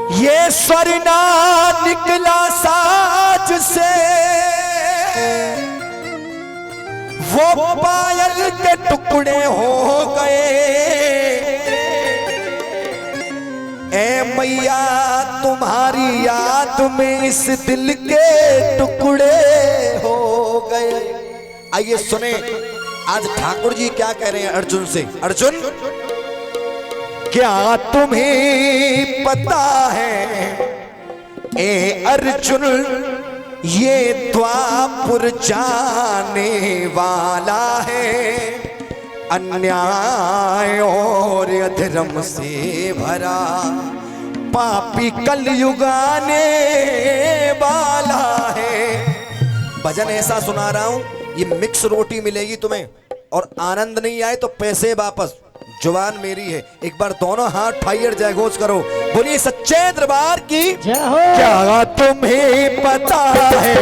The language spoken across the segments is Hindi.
ये स्वरना निकला साज से, वो पायल के टुकड़े हो गए। ए मैया तुम्हारी याद में इस दिल के टुकड़े हो गए। आइए सुने आज ठाकुर जी क्या कह रहे हैं अर्जुन से। अर्जुन, क्या तुम्हें पता है ए अर्जुन, ये द्वापुर जाने वाला है, अन्याय और अधर्म से भरा पापी कलयुग आने वाला है। भजन ऐसा सुना रहा हूं, ये मिक्स रोटी मिलेगी तुम्हें और आनंद नहीं आए तो पैसे वापस। जुबान मेरी है। एक बार दोनों हाथ उठाइए, जय घोष करो, बोलिए सच्चे दरबार की जय हो। क्या तुम्हें पता है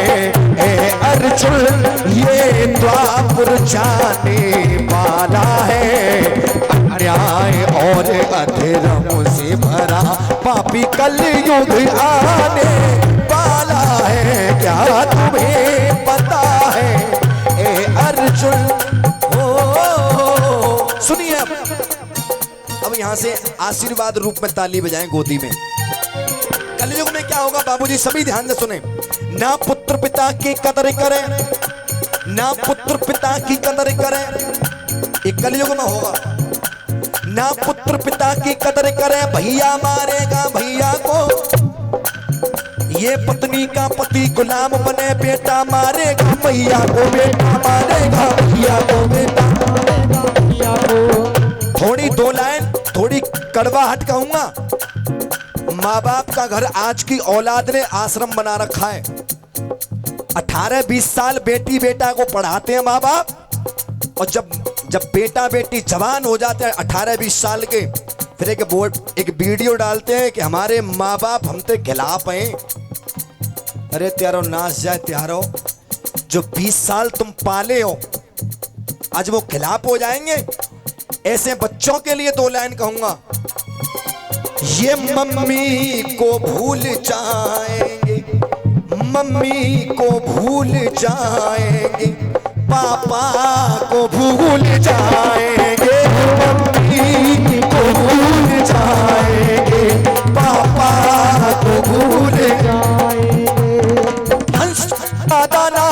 ए अर्जुन, ये द्वापुर जाने वाला है, अन्याय और अधर्म से भरा पापी कलयुग आने वाला है। क्या तुम्हें पता है ए अर्जुन। सुनिए अब यहां से आशीर्वाद रूप में ताली बजाएं गोदी में। कलयुग में क्या होगा बाबूजी, सभी ध्यान से सुने। ना पुत्र पिता की कदर करे, ना पुत्र पिता की कदर करे, एक कलयुग में होगा। ना पुत्र पिता की कदर करे, भैया मारेगा भैया को, ये पत्नी का पति गुलाम बने, बेटा मारेगा भैया को, बेटा मारेगा भैया को, बेटा मारेगा भैया को। थोड़ी दो लाइन थोड़ी कड़वाहट कहूंगा। माँ बाप का घर आज की औलाद ने आश्रम बना रखा है। 18-20 साल बेटी बेटा को पढ़ाते हैं माँ बाप, और जब बेटा बेटी जवान हो जाते हैं 18-20 साल के, फिर एक वीडियो डालते हैं कि हमारे माँ बाप हमसे खिलाफ हैं। अरे त्यारो नाश जाए त्यारो, जो 20 साल तुम पाले हो आज वो खिलाफ हो जाएंगे। ऐसे बच्चों के लिए दो लाइन कहूंगा। ये मम्मी को भूल जाएंगे, मम्मी को भूल जाएंगे, पापा को भूल जाएंगे, मम्मी को भूल जाएंगे, पापा को भूल जाएंगे। हंस दाना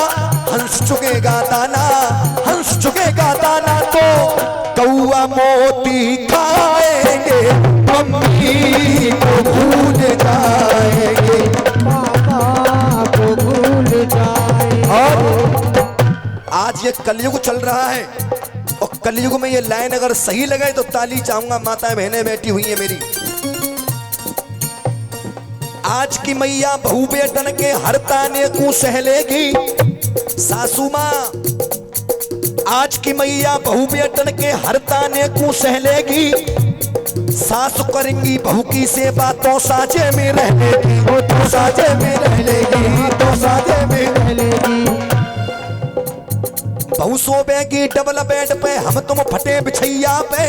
हंस चुकेगा दाना, हंस चुकेगा दाना तो कौआ मोती खाएंगे, मम्मी को भूल जाएंगे, पापा को भूल जाएंगे। और आज ये कलयुग चल रहा है, और कलयुग में ये लाइन अगर सही लगे तो ताली चाहूंगा। माताएं बहनें बैठी हुई है मेरी, आज की मैया बहू बेटन के हर ताने को सहलेगी। सासू माँ आज की मैया बहू बेटन के हर ताने को सहलेगी। सासु करेंगी बहू की सेवा तो साजे में रह लेगी, वो तो साजे में रह लेगी, तो साजे में रह लेगी। बहू सोबेगी डबल बेड पे, हम तुम फटे बिछैया पे,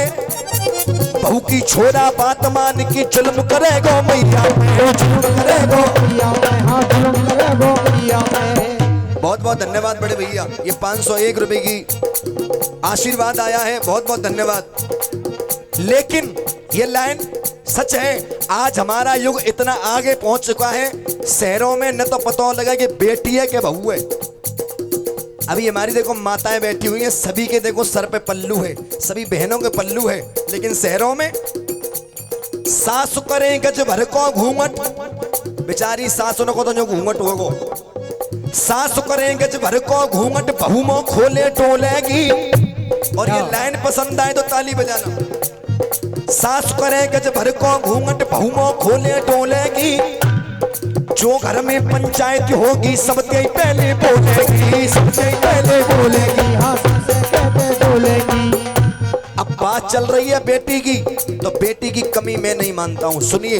बहू की छोरा बात मान की जुल्म करेगो मैया पे, जुल्म करेगो मैया पे, हाँ जुल्म करेगो मैया पे। बहुत बहुत धन्यवाद बड़े भैया, ये 501 रुपए की आशीर्वाद आया है, बहुत बहुत धन्यवाद। लेकिन ये लाइन सच है, आज हमारा युग इतना आगे पहुंच चुका है, शहरों में न तो पता लगा कि बेटी है कि बहू है। अभी हमारी देखो माताएं बैठी हुई हैं, सभी के देखो सर पे पल्लू है, सभी बहनों के पल्लू है, लेकिन शहरों में सासु करें गज भर को घूंघट, बेचारी सासु को तो जो घूंघट होगो, सासु करें गज भर को घूंघट, बहू मो खोले टोलेगी। और ये लाइन पसंद आए तो ताली बजाना। सासु करें गज भर को घूंघट, बहू मो खोले टोलेगी। जो घर में पंचायत होगी सबसे पहले बोलेगी, सबसे पहले बोलेगी, हाँ सबसे पहले बोलेगी। अब बात चल रही है बेटी की, तो बेटी की कमी मैं नहीं मानता हूं। सुनिए,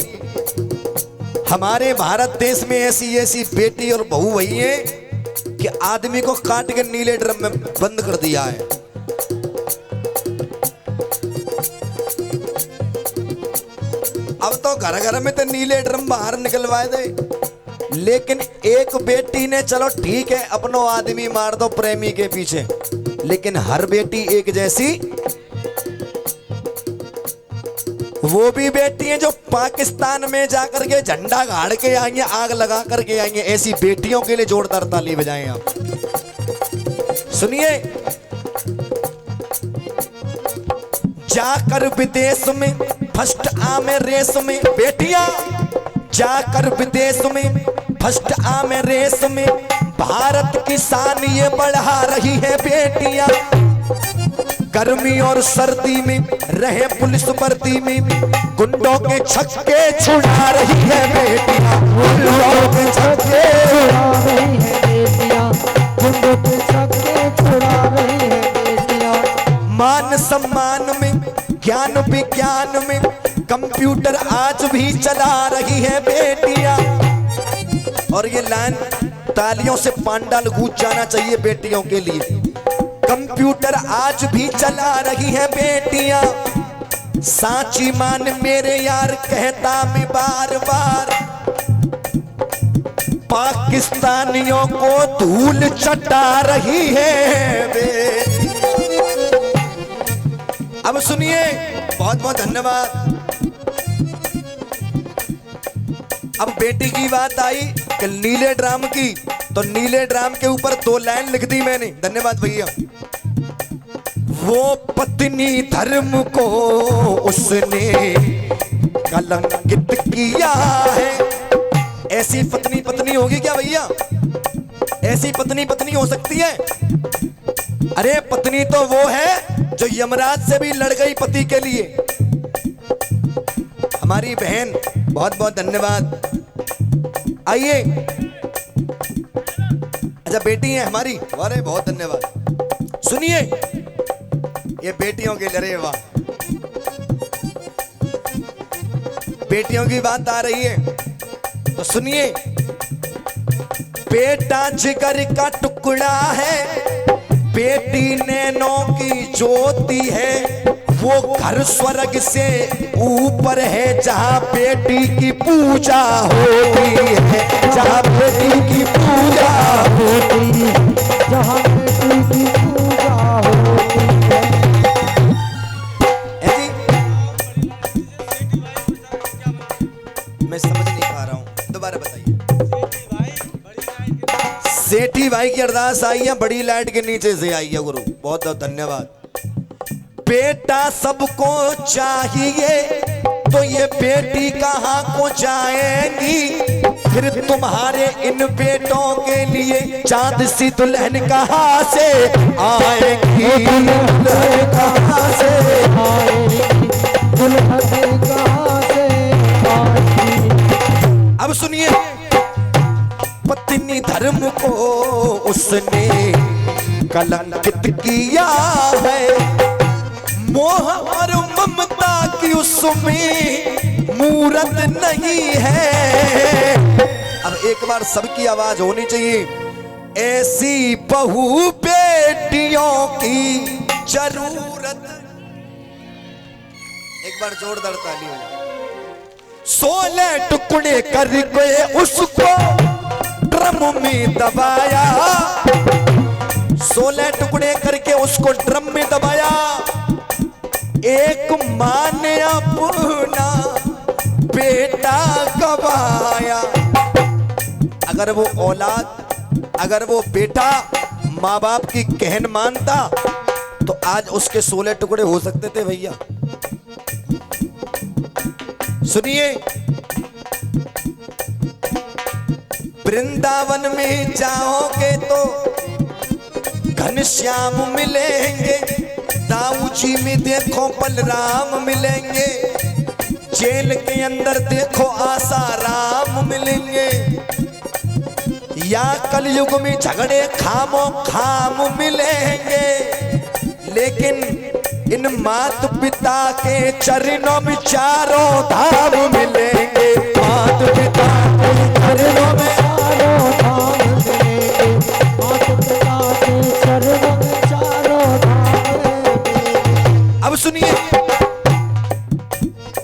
हमारे भारत देश में ऐसी ऐसी बेटी और बहू हुई है कि आदमी को काट के नीले ड्रम में बंद कर दिया है। अब तो घर घर में तो नीले ड्रम बाहर निकलवाए दे, लेकिन एक बेटी ने चलो ठीक है अपनो आदमी मार दो प्रेमी के पीछे, लेकिन हर बेटी एक जैसी, वो भी बेटी है जो पाकिस्तान में जाकर के झंडा गाड़ के आएंगे, आग लगा करके आएंगे। ऐसी बेटियों के लिए जोरदार ताली बजाएं आप। सुनिए, जाकर विदेश में फर्स्ट आमे रेस में, बेटियां जाकर विदेश में फर्स्ट आमे रेस में, भारत की शान ये बढ़ा रही है बेटियां। गर्मी और सर्दी में रहे पुलिस वर्दी में, गुंडों के छक्के छुड़ा रही है बेटियां। गुंडों के छक्के छुड़ा रही है बेटियां, गुंडों के छक्के छुड़ा रही है बेटियां। मान सम्मान में, ज्ञान विज्ञान में, कंप्यूटर आज भी चला रही है बेटियां। और ये लाइन तालियों से पांडाल गूंज जाना चाहिए बेटियों के लिए। कंप्यूटर आज भी चला रही है बेटियां। सांची मान मेरे यार कहता मैं बार बार, पाकिस्तानियों को धूल चटा रही है अब सुनिए, बहुत बहुत धन्यवाद। अब बेटी की बात आई कि नीले ड्राम की, तो नीले ड्राम के ऊपर 2 लाइन लिख दी मैंने, धन्यवाद भैया। वो पत्नी धर्म को उसने कलंकित किया है। ऐसी पत्नी पत्नी होगी क्या भैया? ऐसी पत्नी पत्नी हो सकती है? अरे पत्नी तो वो है जो यमराज से भी लड़ गई पति के लिए। हमारी बहन, बहुत बहुत धन्यवाद। आइए, अच्छा बेटी है हमारी, अरे बहुत धन्यवाद। सुनिए, ये बेटियों के लड़े, वाह, बेटियों की बात आ रही है तो सुनिए। बेटा जिगर का टुकड़ा है, बेटी नैनों की ज्योति है। वो घर स्वर्ग से ऊपर है जहां बेटी की पूजा होती है, जहां बेटी की पूजा होती है, जहां बेटी की पूजा होती है। मैं समझ नहीं पा रहा हूं, दोबारा बताइए। सेठी भाई की अरदास आई है, बड़ी लाइट के नीचे से आई है गुरु, बहुत बहुत धन्यवाद। बेटा सबको चाहिए तो ये बेटी कहां को जाएंगी, फिर तुम्हारे इन बेटों के लिए चांद सी दुल्हन कहां से आएंगी, दुल्हन कहां से आएंगी, दुल्हन कहां से आएंगी। अब सुनिए, पत्नी धर्म को उसने कलंकित किया है। मोह और ममता की उसमें मूरत नहीं है। अब एक बार सबकी आवाज होनी चाहिए। ऐसी बहू बेटियों की जरूरत। एक बार जोरदार ताली हो जाए। 16 टुकड़े करके उसको ड्रम में दबाया, 16 टुकड़े करके उसको ड्रम में दबाया। एक मां ने अपना बेटा गवाया। अगर वो औलाद, अगर वो बेटा माँ बाप की कहन मानता तो आज उसके 16 टुकड़े हो सकते थे भैया। सुनिए, वृंदावन में जाओगे तो घनश्याम मिलेंगे, दाऊ जी में देखो बलराम मिलेंगे, जेल के अंदर देखो आसाराम मिलेंगे। या कलयुग में झगड़े खामो खाम मिलेंगे, लेकिन इन माता पिता के चरणों में चारों धाम मिलेंगे। माता पिता के चरणों में चारों धाम मिलेंगे, माता पिता के चरणों में चारों धाम मिलेंगे। अब सुनिए,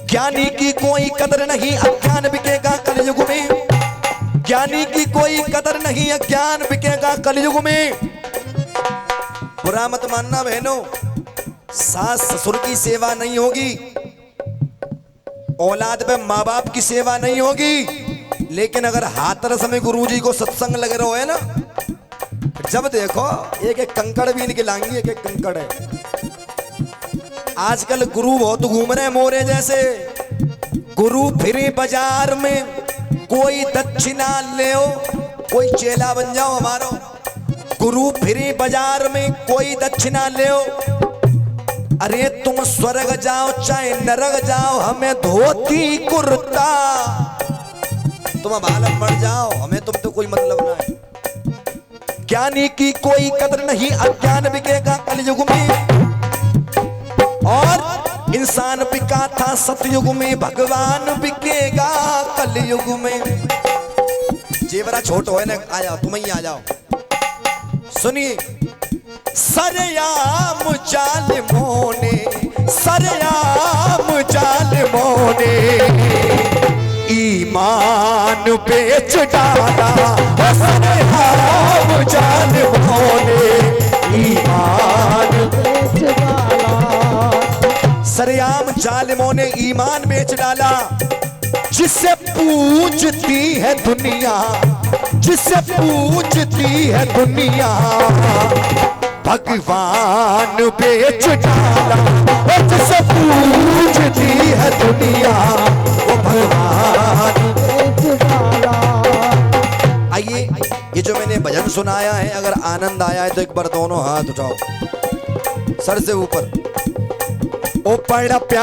ज्ञानी की कोई कोई कदर नहीं, अज्ञान बिकेगा कलयुग में। ज्ञानी की कोई कदर नहीं, अज्ञान बिकेगा कलयुग में। बुरा मत मानना बहनों, सास ससुर की सेवा नहीं होगी, औलाद में माँ बाप की सेवा नहीं होगी, लेकिन अगर हाथरस में गुरुजी को सत्संग लगे रहो है ना, जब देखो एक एक कंकड़ भी इनके लाएंगे, एक एक कंकड़ है। आजकल गुरु बहुत घूम रहे हैं मोरे जैसे। गुरु फिरे बाजार में, कोई दक्षिणा ले, कोई चेला बन जाओ हमारो। गुरु फिरे बाजार में, कोई दक्षिणा ले। अरे तुम स्वर्ग जाओ चाहे नरक जाओ, हमें धोती कुर्ता। तुम बालक मर जाओ, हमें तुम तो कोई मतलब ना है। ज्ञानी की कोई कदर नहीं, अज्ञान बिकेगा कलयुग में। और इंसान बिका था सतयुग में, भगवान बिकेगा कलयुग में। जेवरा छोट हो ना, आ जाओ, तुम ही आ जाओ। सुनिए, सरयाम जालिमों ने, सरयाम जालिमों ने ईमान बेच डाला। सरयाम जालिमों ने ईमान बेच डाला। सरयाम जालिमों ने ईमान बेच डाला। जिसे पूजती है दुनिया, जिसे पूजती है दुनिया, भगवान बेच डाला। जिसे पूजती है दुनिया, वो भगवान बेच डाला। आइए, ये जो मैंने भजन सुनाया है, अगर आनंद आया है तो एक बार दोनों हाथ उठाओ सर से ऊपर। ओ बड़ा प्यार